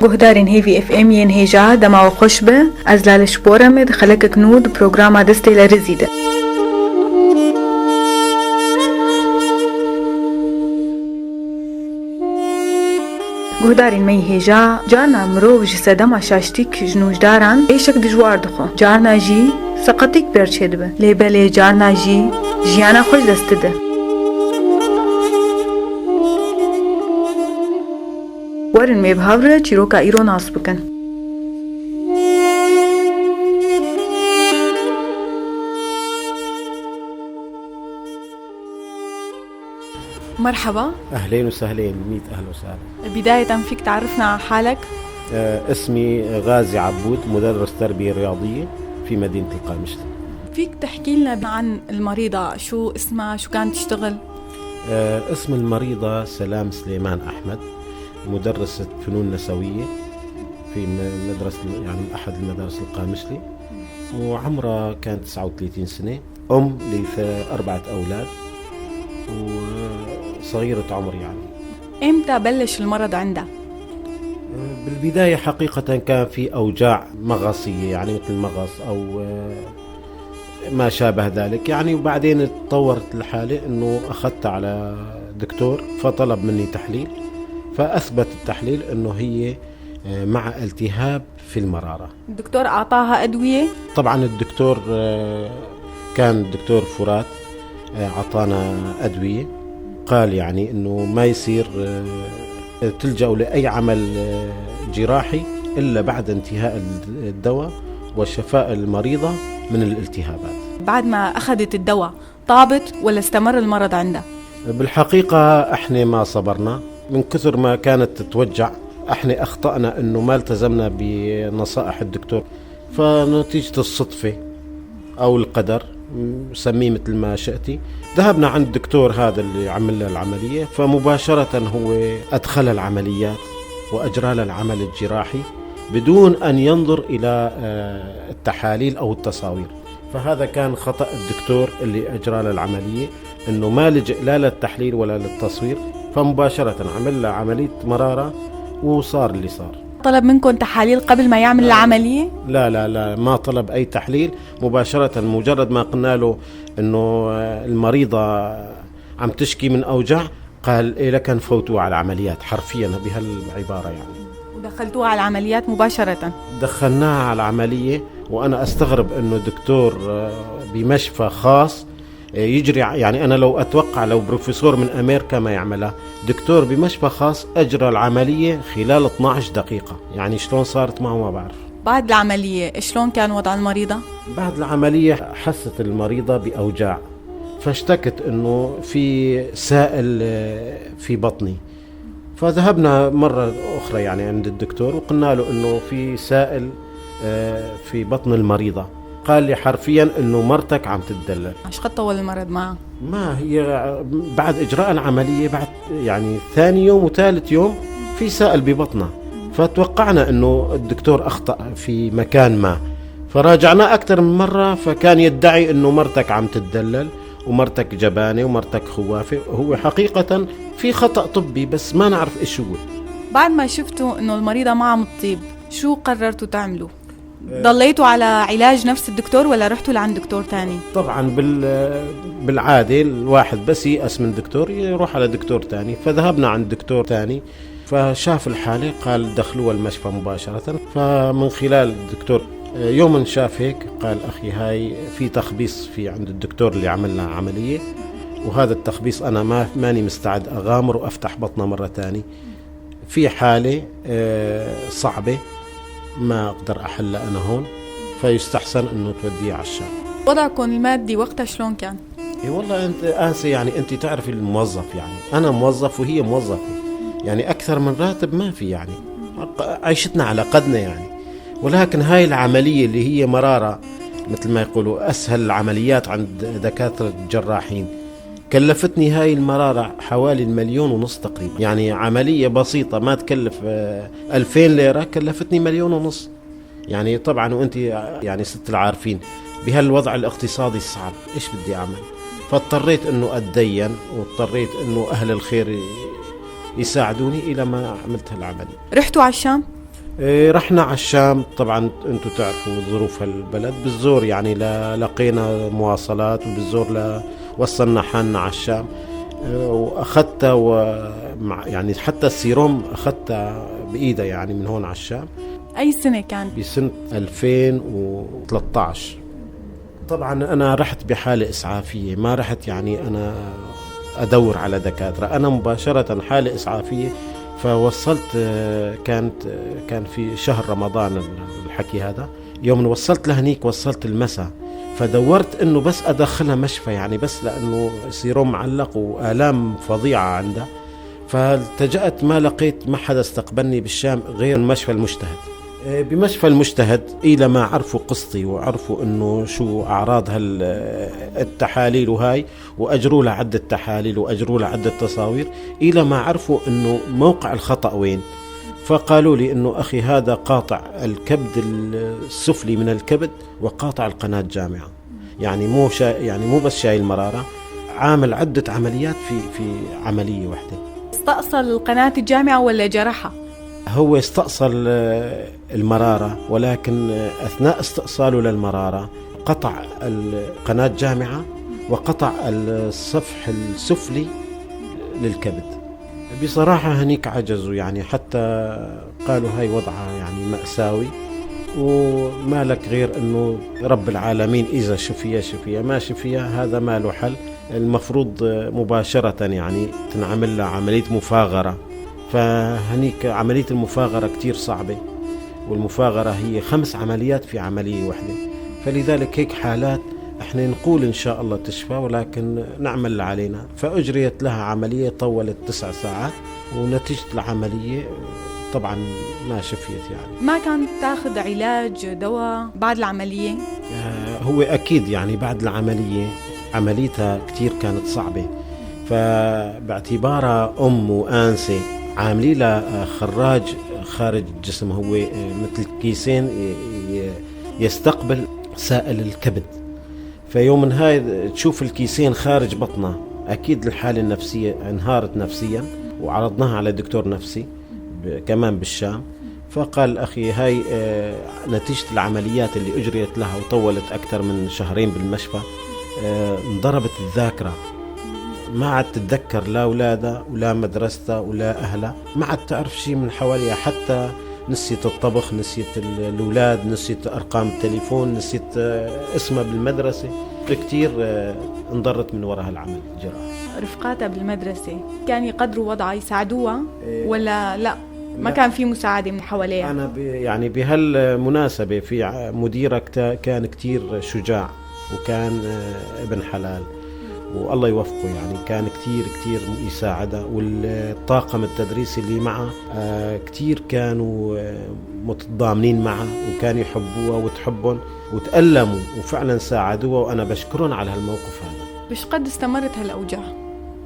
Gohdarin hevi FM jen heja dama o خوشبه از لالش بورمد خلق کنود پروگرام دسته لرزیده. گهدارین می هجا جارنا مروف جسدما شاشتیک جنوجداران ایشک دجوار دخو جارنا جی سقطیک برچید به لیبلی جارنا جی جیانا خوش دسته ده ورن می بهاوره چیروکا ایرو ناس بکن. مرحبا. أهلين وسهلين 100 أهلا وسهلا. بداية فيك تعرفنا على حالك؟ اسمي غازي عبود، مدرس تربية رياضية في مدينة القامشلي. فيك تحكي لنا عن المريضة، شو اسمها، شو كانت تشتغل؟ اسم المريضة سلام سليمان أحمد، مدرسة فنون نسوية في مدرسة يعني أحد المدارس القامشلي، وعمرها كانت 39 سنة، أم ل4 أولاد وصغيرة عمر يعني. إمتى بلش المرض عندها؟ بالبداية حقيقة كان في أوجاع مغصية يعني مثل مغص أو ما شابه ذلك يعني، وبعدين تطورت الحالة إنه أخذت على دكتور فطلب مني تحليل، فأثبت التحليل إنه هي مع التهاب في المرارة. الدكتور أعطاها أدوية؟ طبعا الدكتور كان الدكتور فرات أعطانا أدوية، قال يعني إنه ما يصير تلجأوا لأي عمل جراحي إلا بعد انتهاء الدواء وشفاء المريضة من الالتهابات. بعد ما أخذت الدواء طابت ولا استمر المرض عندها؟ بالحقيقة احنا ما صبرنا من كثر ما كانت تتوجع، احنا أخطأنا إنه ما التزمنا بنصائح الدكتور، فنتيجة الصدفة أو القدر سميه مثل ما شئتي، ذهبنا عند الدكتور هذا اللي عمل لها العملية، فمباشرة هو أدخل العمليات وأجرى لها العمل الجراحي بدون أن ينظر إلى التحاليل أو التصاوير. فهذا كان خطأ الدكتور اللي أجرى لها العملية، إنه ما لجأ لا للتحليل ولا للتصوير، فمباشرة عمل لها عملية مرارة وصار اللي صار. طلب منكم تحاليل قبل ما يعمل العملية؟ لا ما طلب أي تحليل، مباشرة مجرد ما قلنا له إنه المريضة عم تشكي من أوجاع قال إيه لك نفوتوا على العمليات، حرفيا بهالعبارة يعني. ودخلتوها على العمليات مباشرة؟ دخلناها على العملية، وأنا أستغرب إنه دكتور بمشفى خاص يجري يعني، أنا لو أتوقع لو بروفيسور من أمريكا ما يعملها، دكتور بمشفى خاص أجرى العملية خلال 12 دقيقة، يعني شلون صارت معه ما بعرف. بعد العملية شلون كان وضع المريضة؟ بعد العملية حست المريضة بأوجاع، فاشتكت إنه في سائل في بطني، فذهبنا مرة أخرى يعني عند الدكتور وقلنا له إنه في سائل في بطن المريضة، قال لي حرفيا إنه مرتك عم تتدلل. ايش قد طول المرض معها؟ ما هي بعد إجراء العملية بعد يعني ثاني يوم وثالث يوم في سائل ببطنها، فتوقعنا إنه الدكتور أخطأ في مكان ما، فراجعنا أكثر من مرة، فكان يدعي إنه مرتك عم تتدلل ومرتك جبانة ومرتك خوافة، هو حقيقة في خطأ طبي بس ما نعرف إيش هو. بعد ما شفتوا إنه المريضة ما عم تطيب شو قررتوا تعملوا؟ ضليتوا على علاج نفس الدكتور ولا رحتوا لعند دكتور تاني؟ طبعا بالعادة الواحد بس يأس من دكتور يروح على دكتور تاني، فذهبنا عند دكتور تاني فشاف الحالة قال دخلوا المشفى مباشرة، فمن خلال الدكتور يوم شاف هيك قال أخي هاي في تخبيص في عند الدكتور اللي عمل لها عملية، وهذا التخبيص أنا ماني مستعد أغامر وأفتح بطنه مرة تاني، في حالة صعبة ما أقدر أحلها أنا هون، فيستحسن أنه توديه على الشام. وضعكم المادي وقتها شلون كان؟ إيه والله أنت آسي يعني، أنت تعرف الموظف يعني، أنا موظف وهي موظفة يعني، أكثر من راتب ما في يعني، عيشتنا على قدنا يعني، ولكن هاي العملية اللي هي مرارة مثل ما يقولوا أسهل العمليات عند دكاترة الجراحين، كلفتني هاي المرارة حوالي 1.5 مليون تقريبا، يعني عملية بسيطة ما تكلف 2000 ليرة كلفتني 1.5 مليون يعني. طبعا وانت يعني ست العارفين بهالوضع الاقتصادي الصعب ايش بدي اعمل، فاضطريت انه اتدين، واضطريت انه اهل الخير يساعدوني الى ما عملت هالعملية. رحتوا على الشام؟ رحنا على الشام. طبعا انتم تعرفوا ظروف البلد، بالزور يعني لقينا مواصلات، وبالزور وصلنا حالنا على الشام. واخذت يعني حتى السيروم اخذتها بايدها يعني من هون على الشام. اي سنه كان؟ بسنه 2013. طبعا انا رحت بحاله اسعافيه، ما رحت يعني انا ادور على دكاتره، انا مباشره حاله اسعافيه. فوصلت، كان في شهر رمضان الحكي هذا، يوم وصلت لهنيك وصلت المساء، فدورت انه بس ادخلها مشفى يعني، بس لانه سيروم معلق والام فظيعه عنده. فالتجأت، ما لقيت، ما حدا استقبلني بالشام غير مشفى المجتهد. بمشفى المجتهد إلى ما عرفوا قصتي وعرفوا انه شو اعراض التحاليل وهاي، واجروا له عدة تحاليل واجروا له عدة تصاوير، الى ما عرفوا انه موقع الخطأ وين. فقالوا لي انه اخي هذا قاطع الكبد السفلي من الكبد وقاطع القناة الجامعة، يعني مو بس شايل مرارة، عامل عدة عمليات في عملية واحدة. استأصل القناة الجامعة ولا جرحها؟ هو استأصل المرارة، ولكن أثناء استئصاله للمرارة قطع القناة الجامعة وقطع الصفح السفلي للكبد. بصراحة هنيك عجزوا يعني، حتى قالوا هاي وضعها يعني مأساوي، وما لك غير أنه رب العالمين إذا شفية ما شفية هذا ما له حل. المفروض مباشرة يعني تنعمل له عملية مفاغرة. فهنيك عملية المفاغرة كتير صعبة، والمفاغرة هي 5 عمليات في عملية واحدة. فلذلك هيك حالات احنا نقول ان شاء الله تشفى، ولكن نعمل اللي علينا. فاجريت لها عملية طولت 9 ساعات، ونتيجة العملية طبعا ما شفيت يعني. ما كانت تاخذ علاج دواء بعد العملية؟ هو اكيد يعني بعد العملية عمليتها كتير كانت صعبة، فباعتبارها وآنسة عاملين له خراج خارج الجسم، هو مثل كيسين يستقبل سائل الكبد. فيوم من هاي تشوف الكيسين خارج بطنها، أكيد الحالة النفسية انهارت نفسيا، وعرضناها على دكتور نفسي كمان بالشام. فقال أخي هاي نتيجة العمليات اللي أجريت لها وطولت أكثر من 2 شهر بالمشفى، انضربت الذاكرة، ما عاد تتذكر لا أولادها ولا مدرستها ولا أهلها، ما عاد تعرف شيء من حواليها، حتى نسيت الطبخ، نسيت الأولاد، نسيت أرقام التليفون، نسيت اسمها بالمدرسة. كتير انضرت من وراء هالعمل الجراحي. رفقاتها بالمدرسة كان يقدروا وضعها يساعدوها ولا لا؟ ما كان في مساعدة من حواليها؟ أنا يعني بهالمناسبة في مديرة كان كتير شجاع، وكان ابن حلال والله يوفقه، يعني كان كتير يساعدها. والطاقم التدريسي اللي معه كتير كانوا متضامنين معه، وكانوا يحبوها وتحبهم وتألموا وفعلا ساعدوها، وأنا بشكرهم على هالموقف هذا. بش قد استمرت هالأوجاع؟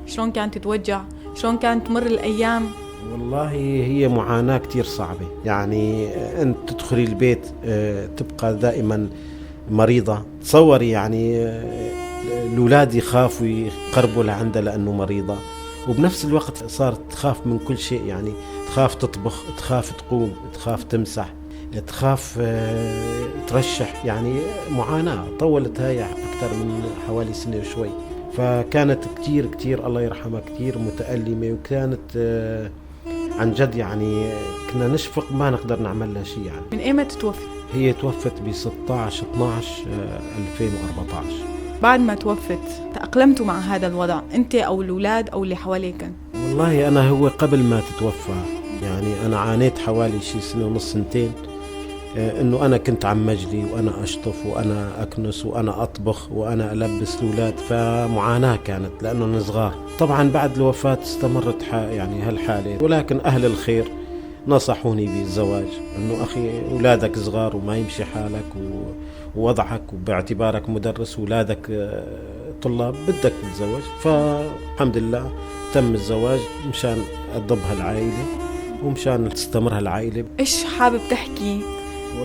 شلون كانت تتوجع؟ شلون كانت تمر الأيام؟ والله هي معاناة كتير صعبة، يعني أنت تدخلي البيت تبقى دائما مريضة. تصوري يعني الأولاد يخافوا يقربوا لعندها لأنه مريضة، وبنفس الوقت صارت تخاف من كل شيء، يعني تخاف تطبخ، تخاف تقوم، تخاف تمسح، تخاف ترشح، يعني معاناة طولت هاي أكثر من حوالي 1 سنة وشوي. فكانت كتير الله يرحمها كتير متألمة، وكانت عن جد يعني كنا نشفق ما نقدر نعمل لها شيء يعني. من ايمتى توفت؟ هي توفت ب16/12/2014. بعد ما توفت تأقلمتوا مع هذا الوضع انت او الاولاد او اللي حواليك؟ والله انا هو قبل ما تتوفى يعني انا عانيت حوالي شي 1.5 2 انه انا كنت عم مجلي، وانا اشطف، وانا اكنس، وانا اطبخ، وانا البس الاولاد. فمعاناة كانت لانه صغار. طبعا بعد الوفاة استمرت يعني هالحالة، ولكن اهل الخير نصحوني بالزواج، انه اخي اولادك صغار وما يمشي حالك ووضعك، وباعتبارك مدرس اولادك طلاب بدك تتزوج. فالحمد لله تم الزواج مشان تضب هالعائلة ومشان تستمر هالعائلة. ايش حابب تحكي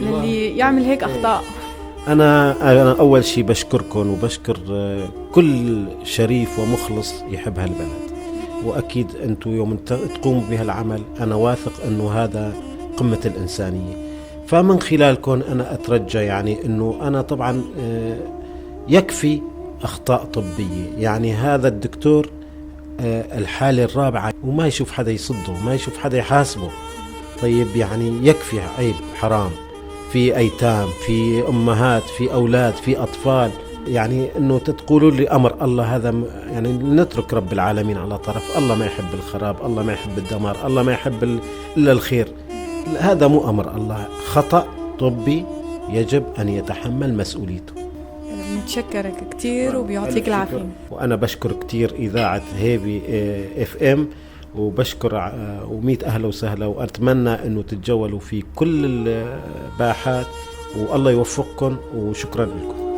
للي يعمل هيك اخطاء؟ أنا أول شيء بشكركم، وبشكر كل شريف ومخلص يحب هالبلد، وأكيد أنتم يوم تقوموا بهالعمل أنا واثق أنه هذا قمة الإنسانية. فمن خلالكم أنا أترجى يعني أنه أنا طبعا يكفي أخطاء طبية، يعني هذا الدكتور الحالة الرابعة وما يشوف حدا يصده، ما يشوف حدا يحاسبه. طيب يعني يكفي، عيب، حرام. في أيتام، في أمهات، في أولاد، في أطفال، يعني أنه تقولوا لي أمر الله هذا يعني نترك رب العالمين على طرف. الله ما يحب الخراب، الله ما يحب الدمار، الله ما يحب إلا الخير. هذا مو أمر الله، خطأ طبي يجب أن يتحمل مسؤوليته. نتشكرك كتير وبيعطيك العافية. وأنا بشكر كتير إذاعة هيبي FM، وبشكر و100 أهلا وسهلا، وأتمنى أنه تتجولوا في كل الباحات، والله يوفقكم، وشكرا لكم.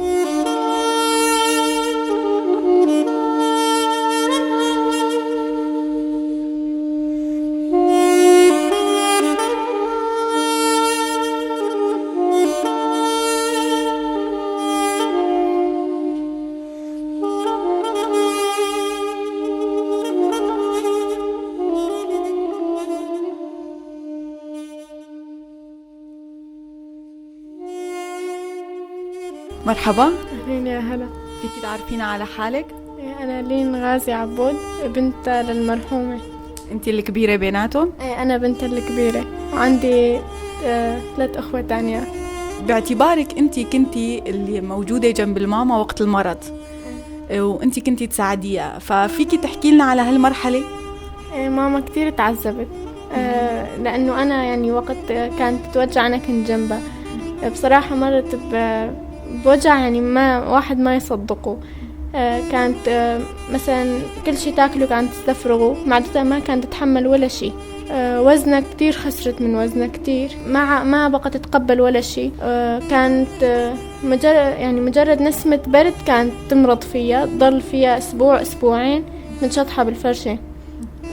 مرحبا، أهلين يا هلا. فيكي تعرفينا على حالك؟ أنا لين غازي عبود، بنت للمرحومة. انت الكبيرة بيناتهم؟ أنا بنت الكبيرة، وعندي 3 أخوة تانية. باعتبارك انت كنتي اللي موجودة جنب الماما وقت المرض وانت كنتي تساعديها، ففيكي تحكي لنا على هالمرحلة؟ ماما كتير تعذبت، لأنه أنا يعني وقت كانت تتوجع أنا كنت جنبها. بصراحة مرت بوجع يعني ما واحد ما يصدقه. كانت مثلا كل شي تاكله كانت تستفرغه، معدتها ما كانت تتحمل ولا شي. وزنها كتير، خسرت من وزنها كتير، ما بقت تتقبل ولا شي. كانت مجرد نسمة برد كانت تمرض فيها، ضل فيها أسبوع أسبوعين من شطحة بالفرشة،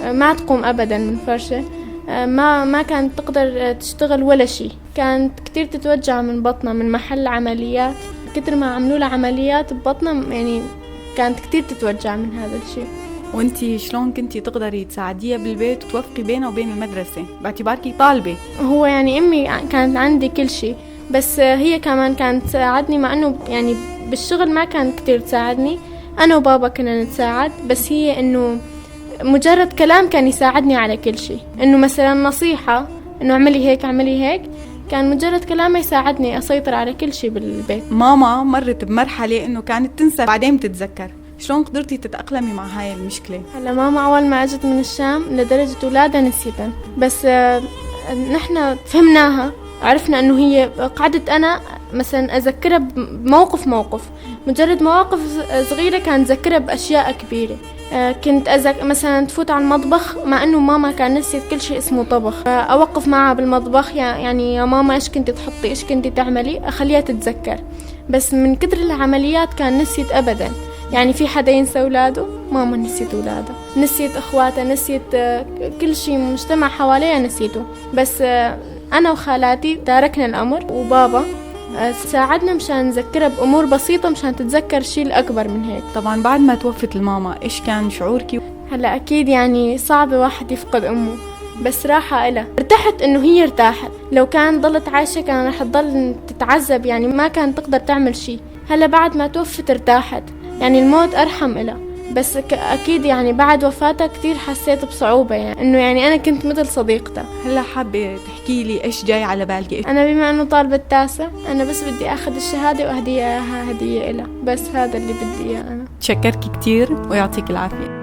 ما تقوم أبدا من فرشة. ما كانت تقدر تشتغل ولا شي. كانت كتير تتوجع من بطنها من محل عمليات، كتر ما عملوا لها عمليات ببطنها يعني كانت كتير تتوجع من هذا الشيء. وانتي شلون كنتي تقدري تساعديها بالبيت وتوفقي بينها وبين المدرسة باعتبارك طالبة؟ هو يعني أمي كانت عندي كل شيء، بس هي كمان كانت تساعدني، مع أنه يعني بالشغل ما كانت كتير تساعدني. أنا وبابا كنا نتساعد، بس هي أنه مجرد كلام كان يساعدني على كل شيء. أنه مثلا نصيحة أنه اعملي هيك اعملي هيك، كان مجرد كلام يساعدني أسيطر على كل شيء بالبيت. ماما مرت بمرحلة أنه كانت تنسى بعدين بتتذكر، شلون قدرتي تتأقلمي مع هاي المشكلة؟ هلا ماما أول ما أجت من الشام لدرجة أولادها نسيتن، بس نحن فهمناها، عرفنا أنه هي قعدت أنا مثلا أذكرها بموقف مجرد مواقف صغيرة كانت أذكرها بأشياء كبيرة. كنت مثلا تفوت على المطبخ، مع أنه ماما كان نسيت كل شيء اسمه طبخ، أوقف معها بالمطبخ، يعني يا ماما إيش كنتي تحطي، إيش كنتي تعملي، أخليها تتذكر. بس من كتر العمليات كان نسيت أبدا. يعني في حدا ينسى أولاده؟ ماما نسيت أولادها، نسيت أخواتها، نسيت كل شيء مجتمع حواليها نسيته. بس أنا وخالاتي تاركنا الأمر، وبابا ساعدنا مشان نذكرها بأمور بسيطة مشان تتذكر شيء الأكبر من هيك. طبعا بعد ما توفت الماما إيش كان شعورك؟ هلا أكيد يعني صعب واحد يفقد أمه، بس راحة إلها، ارتحت إنه هي ارتاحت. لو كان ضلت عايشة كان رح تضل تتعذب، يعني ما كانت تقدر تعمل شيء. هلا بعد ما توفت ارتاحت، يعني الموت أرحم إلها. بس أكيد يعني بعد وفاتها كتير حسيت بصعوبة، يعني إنه يعني أنا كنت مثل صديقتها. هلا حابة تحكي لي إيش جاي على بالك؟ أنا بما إنه طالبة تاسع، أنا بس بدي أخذ الشهادة وأهديها هدية إلها، بس هذا اللي بدي إياه أنا. تشكرك كتير ويعطيك العافية.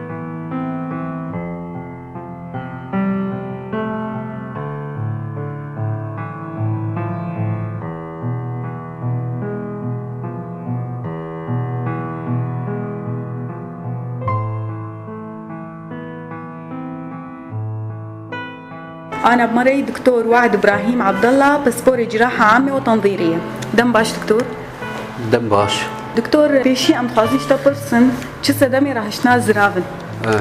أنا بمري دكتور وعد إبراهيم عبد الله، باسبور جراحة عامة وتنظيرية. دم باش دكتور؟ دم باش دكتور في شيء عم تخازيش تبرسن چه سدمي راح شناز زرافن؟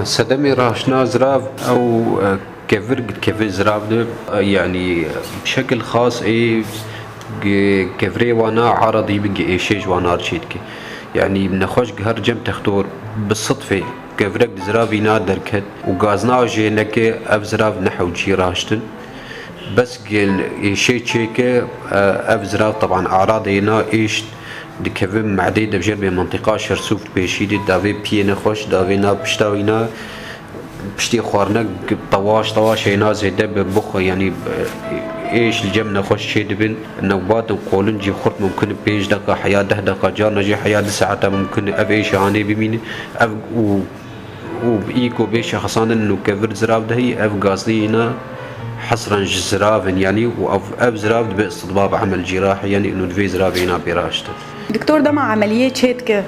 سدمي راح شناز زراف أو كفر زراف يعني بشكل خاص كفري وانا عرضي بقي شيء وانا رشيدك يعني بنخوش قهر جم تختور بالصدفة كفرق زرافي نادر كد وقازنا جينك أبزراف نحو جي راشتن بس شيء شيكة أفزراف طبعا أعراض هنا إيش دكفم معديد بجرب منطقة شرسوف بيشيد دافي بينا خوش دافي نا بشتاوينا بشتي خوارنا طواش هنا زيدا ببخ يعني ايش الجمنة خوش شيء دبن النوبات وقولن جي خرط ممكن بيج دقة حياة 10 دقة جارنا جي حياة 10 ساعات ممكن اف ايش هاني بمين اف وبإيكو بيش خاصة انه كفر زراف ده هي اف قاصدي هنا حصرا زراف يعني واف زراف باستطباب عمل جراحي يعني انه دفي زراف هنا براشته. دكتور ده مع عملية شيتك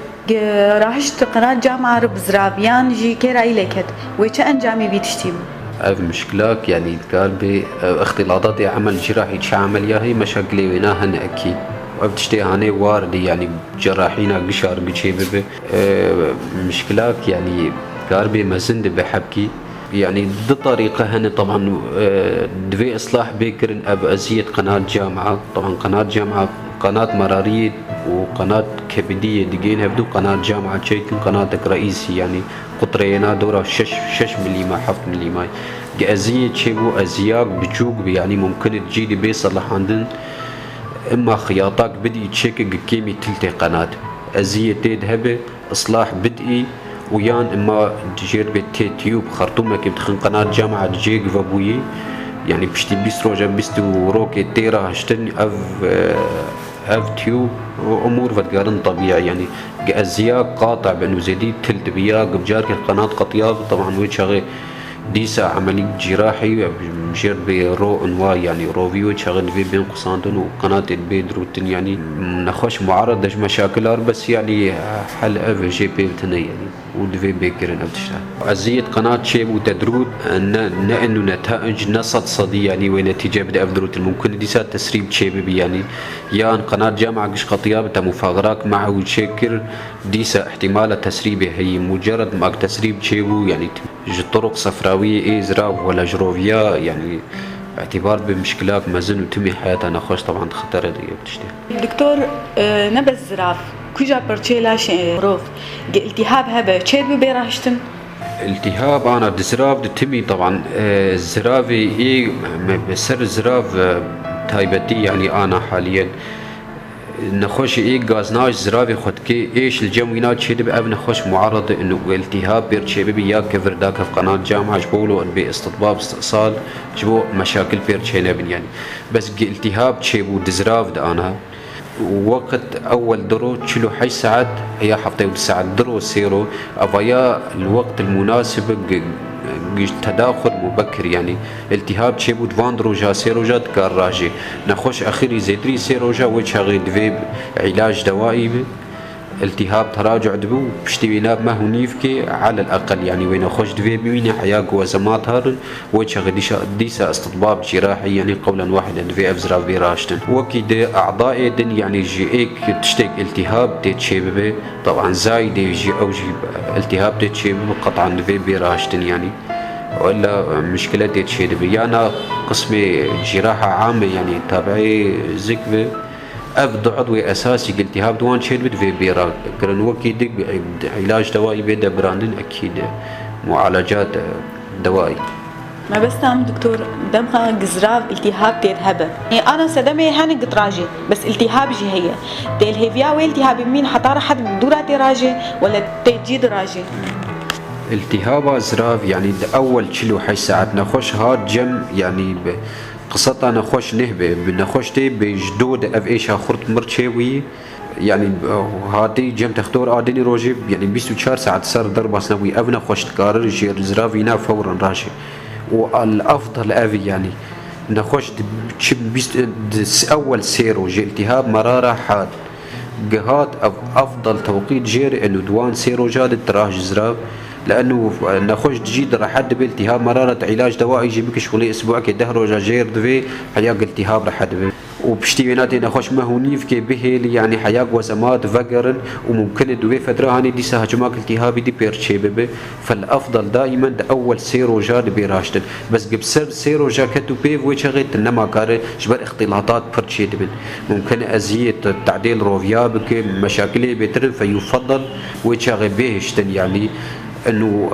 راحشت قناة جامعة رب زرافيان جي كيرا إليكت ويش أنجامي بيتشتيم أف مشكلات يعني قال باختلاطات عمل جراحي تش عملية هي مشاكل ويناهن أكيد وأف تشتي هاني واردي يعني جراحينا قشار بشي مشكلات يعني قال بمزند بحبكي يعني دي طريقة هنا طبعا دفي إصلاح بيكرن أب أزية قناة جامعة طبعا قناة جامعة قناة مرارية وقناة كبدية دقين هبدو قناة جامعة شيكن قناتك رئيسي يعني قطرينا دورة 6 مليمة 7 مليمة أزية شيبو أزياق بجوق يعني ممكن تجيلي بيصلح عندن إما خياطاك بدي تشيك كيمي تلتي قناة أزية تذهب إصلاح بدئي ويان إما تجير بتي تيوب خرطومة كي بتخن قناة جامعة تجيك فابوي يعني بشتي بيس روجا بيستو روكي تيرا هشتن اف تيوب امور فتقارن طبيعي يعني ازياء قاطع بانه زيدي تلت بياق بجارك القناة قطياب طبعا ويتشغي ديسا عملي جراحي مشير برو انواع يعني روفيو شغل في بين قصاندن وقناة البيدروتن يعني نخش معرض دش مشاكل بس يعني حل اف جي بي بتنا يعني ودفي بيكرن ابتشتغل عزية قناة شيب وتدرود انه نتائج نصت صدي يعني ونتيجة بدا افدروت ممكن ديسا تسريب شيب يعني يان قناة جامعة قش قطياب تا مفاغراك معه وشكر ديسا احتمال تسريبه هي مجرد ما تسريب شيبو يعني طرق صفراوية ايه زراف ولا جروفيا يعني اعتبار بمشكلات مازن وتمي حياتها نخوش طبعا خطر دي بتشتغل. دكتور نبز زراف كوجا برشيلاش روف التهاب هبه تشيد ببيراشتن التهاب انا دزراف تمي طبعا الزرافي ايه بسر الزراف تايبتي يعني انا حاليا نخوش ايه غازناش زرافي خد كي ايش الجموينات شيد بأب نخوش معرض انه التهاب بيرتشيبي بيا كفر داك في قناة جامعة جبولو باستطباب استئصال جبو مشاكل بيرتشينا يعني بس التهاب تشيبو دزراف دا انا وقت اول درو تشلو حي ساعات هي حفتي ساعات درو سيرو افايا الوقت المناسب تداخل مبكر يعني التهاب تشيبو فاندروجا سيروجا تكراجي نخوش اخيري زيدري سيروجا وشغل دفيب علاج دوائي التهاب تراجع دبو بشتوينا ما هنيفكي على الاقل يعني وين خوش دفيب وين حياك وزمات هار وشغل ديسا استطباب جراحي يعني قولا واحدا دفي افزرا بيراشتن وكيد اعضاء دن يعني جي ايك تشتك التهاب تشيبه طبعا زايد يجي او جي التهاب تشيبه قطعا دفي بيراشتن يعني ولا مشكلة تشيد بيانا قسمي جراحة عامة يعني تابعي زكبة أفضل عضوي أساسي التهاب دوان شيد بدفي بيرا كرن وكيد علاج دوائي بيدا براندن أكيد معالجات دوائي ما بس تام دكتور دمخ جزراف التهاب تذهب يعني انا صدمي هاني قطراجي بس التهاب جي هي ديل هيفيا والتهاب مين حطار حد دورة راجي ولا تجي راجي التهاب زراف يعني اول كيلو حي ساعات نخوش هاد جم يعني قصتها نخوش نهبه بنخوش تي بجدود اف ايشها خرط مرتشوي يعني هادي جم تختار ادني روجي يعني 24 ساعه صار ضربه سنوي ابنا خوش تكرر جير زرافينا فورا راشي والافضل افي يعني نخوش اول سيرو جي التهاب مراره حاد جهات افضل توقيت جير انه دوان سيرو جاد تراج زراف لانه نخوش جيد راح حد بالتهاب مراره علاج دوائي يجيبك شغلي اسبوع كدهر وجا جير دفي حياق التهاب راح حد وبشتيناتي نخوش ما هونيف كي به يعني حياق وزمات فقرن وممكن دوي فتره هاني دي هجماك التهابي دي بيرتشي بي فالافضل دائما اول سيروجا بيراشتن بس قبل سيروجا كتو بيف ويشغيت انما كار جبر اختلاطات بيرتشي دبن ممكن ازيه تعديل روفيا بك مشاكل بيترن فيفضل ويشغي بهشتن يعني انه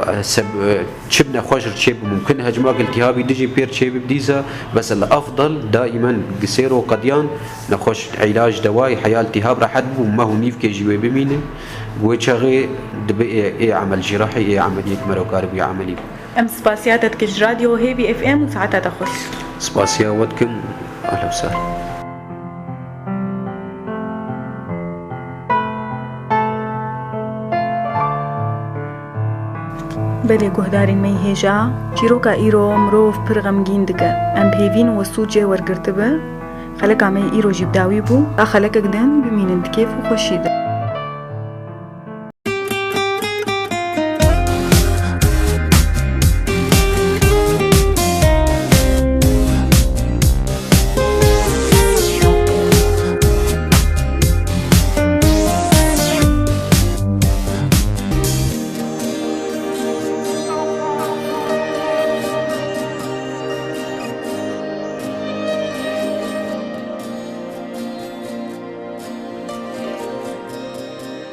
تشبنا خوش تشيب ممكن هجماك التهابي ديجي بير تشيب بديزا، بس الافضل دائما قسيرو قديان نخوش علاج دوائي حياه التهاب راح تبو ما هو نيف كي جي بمينه وشغي دبي عمل جراحي عمليه مروكاربي عملي ام سباسياتك كج راديو هيبي اف ام وساعتها تخش سباسيا ودكم اهلا وسهلا. بله گهدارین می هجا چیروکا ایرو مروف پر غمگین دگه ام پیوین و سوجه ورگرتبه خلق امی ایرو جیب داوی بو خلق اقدم بمینند کیف و خوشیده